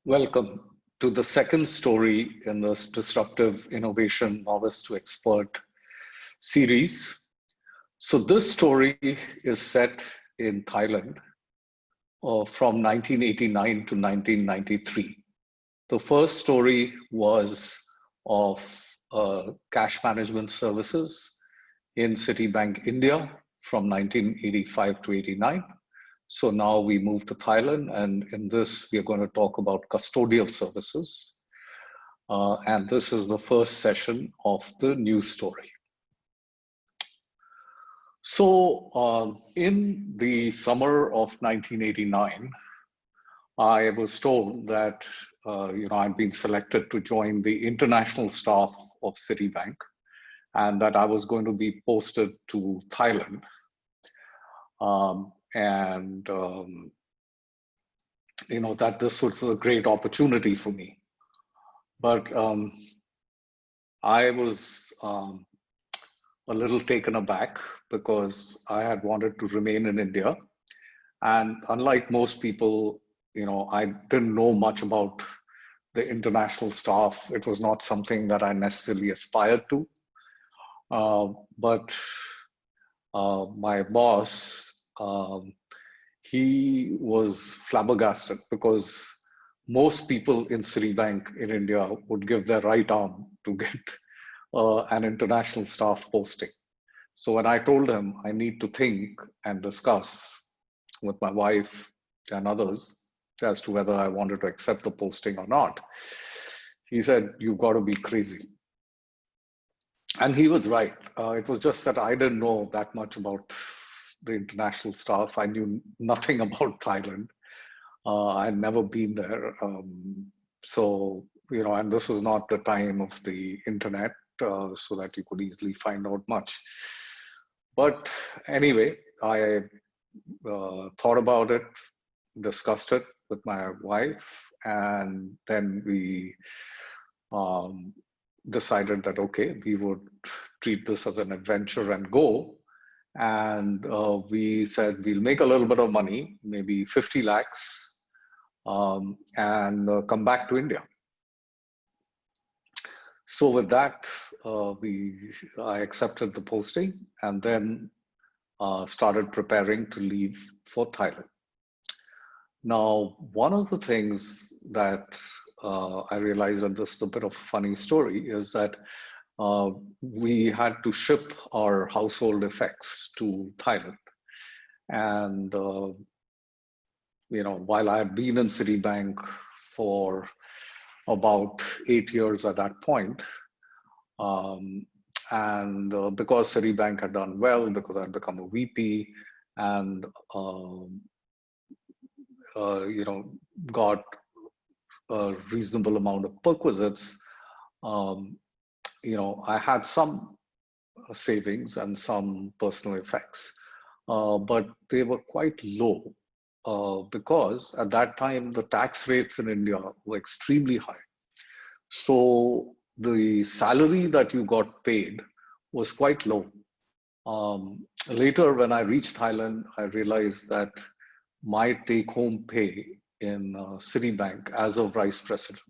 Welcome to the second story in this Disruptive Innovation Novice to Expert series. So this story is set in Thailand from 1989 to 1993. The first story was of cash management services in Citibank India from 1985 to 89. So now we move to Thailand, and in this, we are going to talk about custodial services. And this is the first session of the news story. So in the summer of 1989, I was told that I'd been selected to join the international staff of Citibank, and that I was going to be posted to Thailand. That this was a great opportunity for me. But I was a little taken aback because I had wanted to remain in India. And unlike most people, I didn't know much about the international staff. It was not something that I necessarily aspired to. But my boss, he was flabbergasted because most people in Citibank in India would give their right arm to get an international staff posting. So when I told him I need to think and discuss with my wife and others as to whether I wanted to accept the posting or not, he said, "You've got to be crazy." And he was right. It was just that I didn't know that much about the international staff. I knew nothing about Thailand. I'd never been there. And this was not the time of the internet, so that you could easily find out much. But anyway, I thought about it, discussed it with my wife, and then we decided that, okay, we would treat this as an adventure and go. And we said, we'll make a little bit of money, maybe 50 lakhs, and come back to India. So with that, I accepted the posting and then started preparing to leave for Thailand. Now, one of the things that I realized, and this is a bit of a funny story, is that we had to ship our household effects to Thailand. And, while I had been in Citibank for about 8 years at that point, because Citibank had done well, because I'd become a VP and, got a reasonable amount of perquisites, I had some savings and some personal effects, but they were quite low because at that time, the tax rates in India were extremely high. So the salary that you got paid was quite low. Later, when I reached Thailand, I realized that my take-home pay in Citibank as a vice president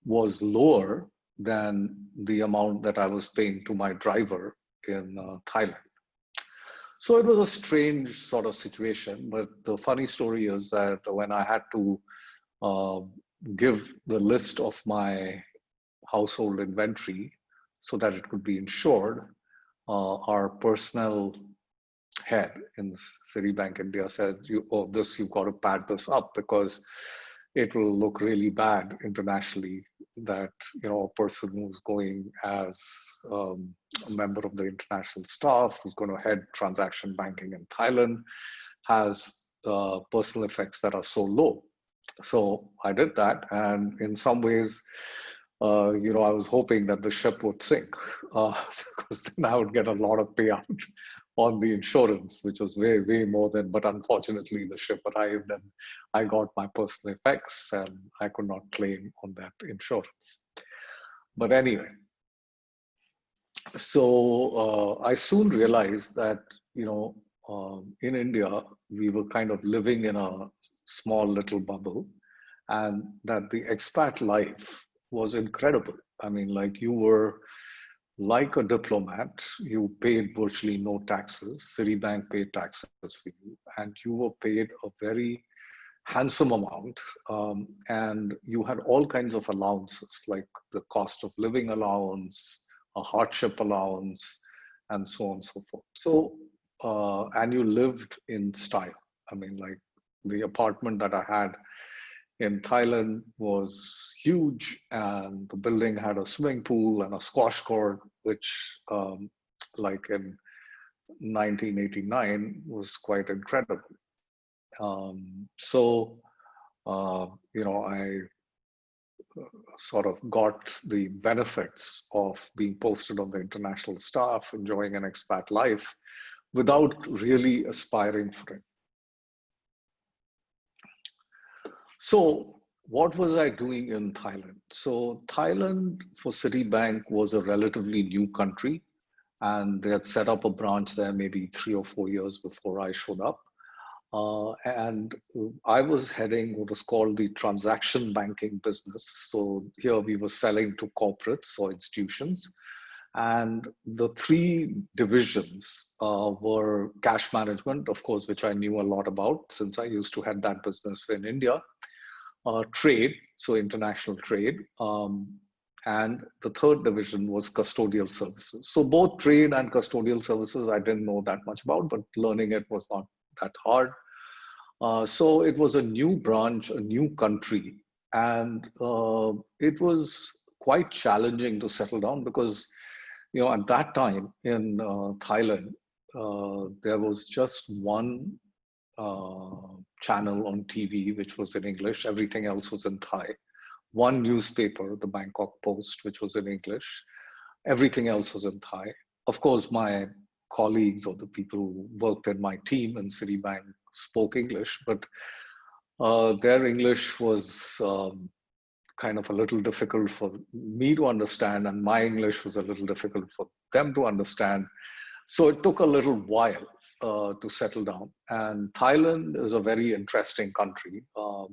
was lower than the amount that I was paying to my driver in Thailand. So it was a strange sort of situation, but the funny story is that when I had to give the list of my household inventory so that it could be insured, our personnel head in Citibank India said, you've got to pad this up because it will look really bad internationally that a person who's going as a member of the international staff, who's going to head transaction banking in Thailand, has personal effects that are so low. So I did that, and in some ways, I was hoping that the ship would sink because then I would get a lot of payout on the insurance, which was way, way more than, but unfortunately the ship arrived and I got my personal effects and I could not claim on that insurance. But anyway, so I soon realized that, in India, we were kind of living in a small little bubble. and that the expat life was incredible. I mean, like you were like a diplomat, you paid virtually no taxes. Citibank paid taxes for you, and you were paid a very handsome amount. And you had all kinds of allowances, like the cost of living allowance, a hardship allowance, and so on and so forth. So, and you lived in style. I mean, like the apartment that I had in Thailand was huge, and the building had a swimming pool and a squash court, which, like in 1989, was quite incredible. So, I sort of got the benefits of being posted on the international staff, enjoying an expat life without really aspiring for it. So what was I doing in Thailand? So Thailand for Citibank was a relatively new country, and they had set up a branch there maybe 3 or 4 years before I showed up. And I was heading what was called the transaction banking business. So here we were selling to corporates or institutions. And the three divisions were cash management, of course, which I knew a lot about since I used to head that business in India. Trade, so international trade. And the third division was custodial services. So both trade and custodial services, I didn't know that much about, but learning it was not that hard. So it was a new branch, a new country, and it was quite challenging to settle down because, at that time in Thailand, there was just one channel on TV, which was in English. Everything else was in Thai. One newspaper, the Bangkok Post, which was in English. Everything else was in Thai. Of course, my colleagues or the people who worked in my team in Citibank spoke English, but their English was kind of a little difficult for me to understand, and my English was a little difficult for them to understand. So it took a little while to settle down. And Thailand is a very interesting country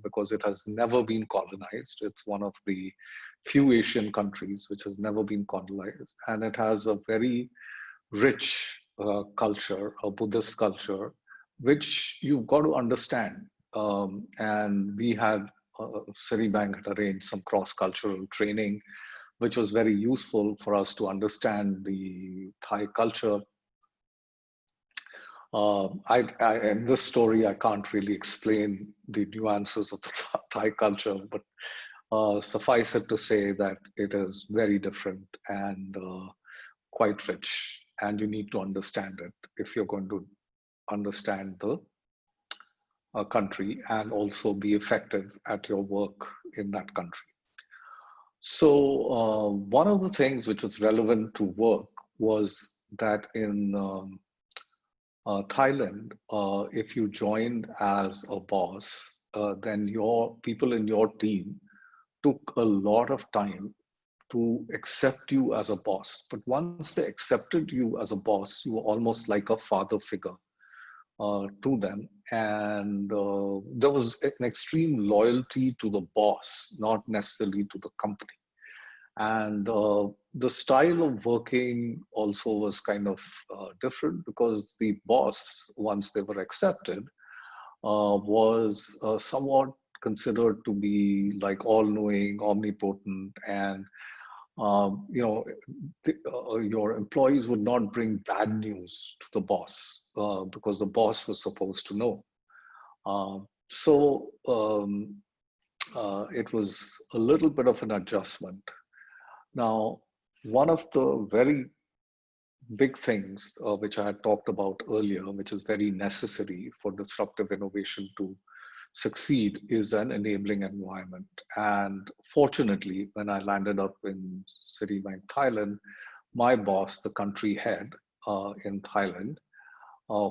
because it has never been colonized. It's one of the few Asian countries which has never been colonized. And it has a very rich culture, a Buddhist culture, which you've got to understand. And we had, Citibank had arranged some cross-cultural training, which was very useful for us to understand the Thai culture. In this story, I can't really explain the nuances of the Thai culture, but suffice it to say that it is very different and quite rich, and you need to understand it if you're going to understand the country and also be effective at your work in that country. So one of the things which was relevant to work was that in Thailand, if you joined as a boss, then your people in your team took a lot of time to accept you as a boss. But once they accepted you as a boss, you were almost like a father figure to them. And there was an extreme loyalty to the boss, not necessarily to the company. And the style of working also was kind of different because the boss, once they were accepted, was somewhat considered to be like all-knowing, omnipotent, and your employees would not bring bad news to the boss because the boss was supposed to know. It was a little bit of an adjustment. Now, one of the very big things which I had talked about earlier, which is very necessary for disruptive innovation to succeed, is an enabling environment. And fortunately, when I landed up in Citibank Thailand, my boss, the country head in Thailand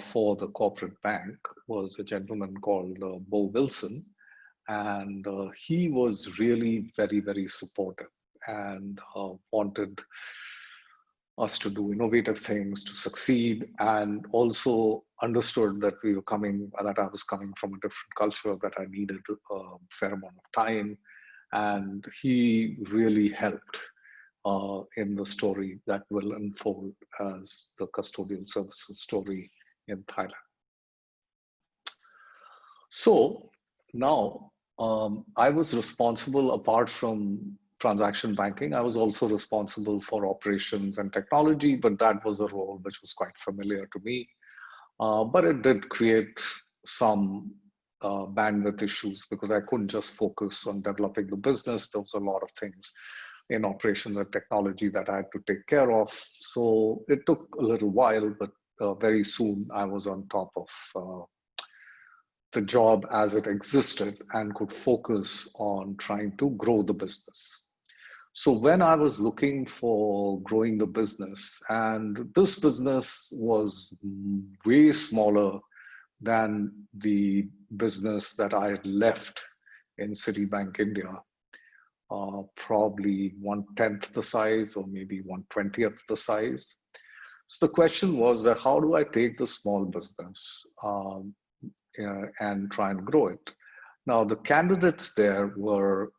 for the corporate bank, was a gentleman called Bo Wilson. And he was really very, very supportive and wanted us to do innovative things, to succeed, and also understood that that I was coming from a different culture, that I needed a fair amount of time. And he really helped in the story that will unfold as the custodial services story in Thailand. So now I was responsible, apart from transaction banking, I was also responsible for operations and technology, but that was a role which was quite familiar to me. But it did create some bandwidth issues because I couldn't just focus on developing the business. There was a lot of things in operations and technology that I had to take care of. So it took a little while, but very soon I was on top of the job as it existed and could focus on trying to grow the business. So when I was looking for growing the business, and this business was way smaller than the business that I had left in Citibank India, probably 1/10 the size or maybe 1/20th the size. So the question was that how do I take the small business and try and grow it? Now, the candidates there were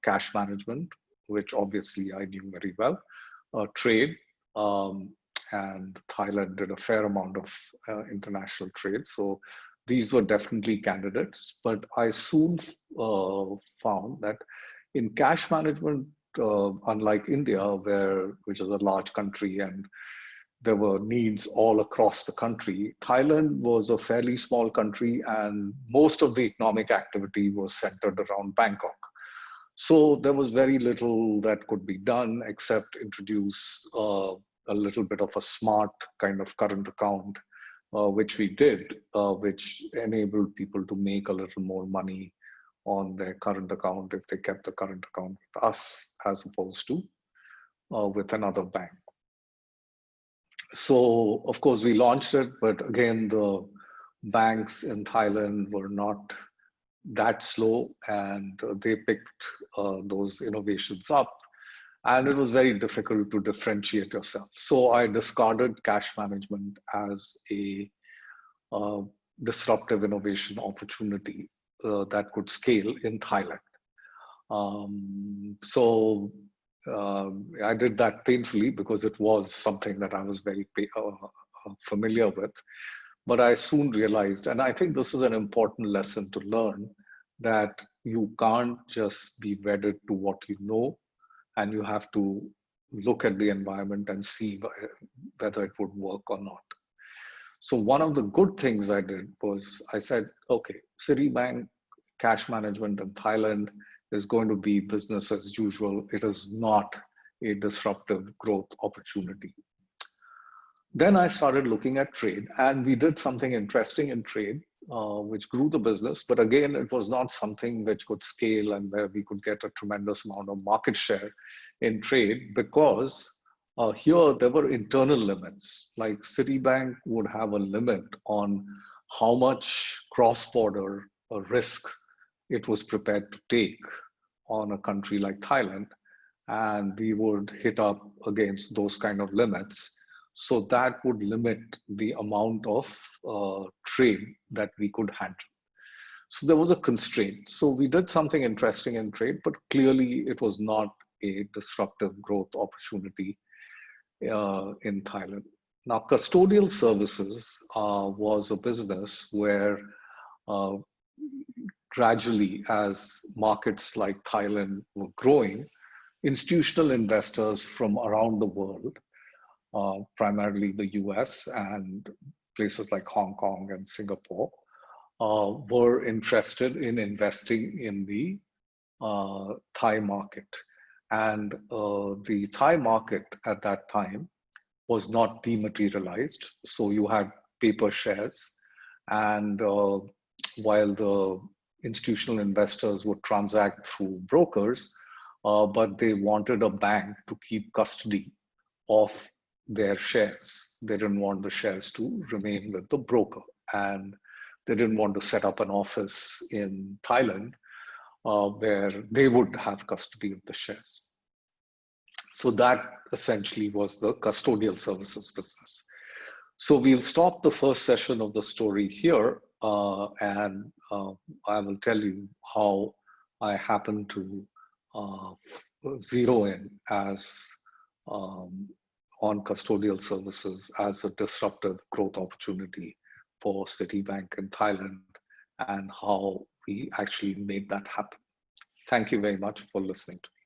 cash management, which obviously I knew very well, trade, and Thailand did a fair amount of international trade. So these were definitely candidates, but I soon found that in cash management, unlike India, which is a large country and there were needs all across the country, Thailand was a fairly small country and most of the economic activity was centered around Bangkok. So there was very little that could be done except introduce a little bit of a smart kind of current account, which we did, which enabled people to make a little more money on their current account if they kept the current account with us as opposed to with another bank. So of course we launched it, but again, the banks in Thailand were not that slow and they picked those innovations up, and it was very difficult to differentiate yourself. So I discarded cash management as a disruptive innovation opportunity that could scale in Thailand. I did that painfully because it was something that I was very familiar with. But I soon realized, and I think this is an important lesson to learn, that you can't just be wedded to what you know, and you have to look at the environment and see whether it would work or not. So one of the good things I did was I said, okay, Citibank cash management in Thailand is going to be business as usual. It is not a disruptive growth opportunity. Then I started looking at trade, and we did something interesting in trade, which grew the business. But again, it was not something which could scale and where we could get a tremendous amount of market share in trade, because here there were internal limits. Like Citibank would have a limit on how much cross-border risk it was prepared to take on a country like Thailand, and we would hit up against those kind of limits. So that would limit the amount of trade that we could handle. So there was a constraint. So we did something interesting in trade, but clearly it was not a disruptive growth opportunity in Thailand. Now, custodial services was a business where gradually, as markets like Thailand were growing, institutional investors from around the world, primarily the US and places like Hong Kong and Singapore, were interested in investing in the Thai market. And the Thai market at that time was not dematerialized. So you had paper shares, and while the institutional investors would transact through brokers, but they wanted a bank to keep custody of their shares. They didn't want the shares to remain with the broker, and they didn't want to set up an office in Thailand where they would have custody of the shares. So that essentially was the custodial services business. So we'll stop the first session of the story here, and I will tell you how I happen to zero in as on custodial services as a disruptive growth opportunity for Citibank in Thailand, and how we actually made that happen. Thank you very much for listening to me.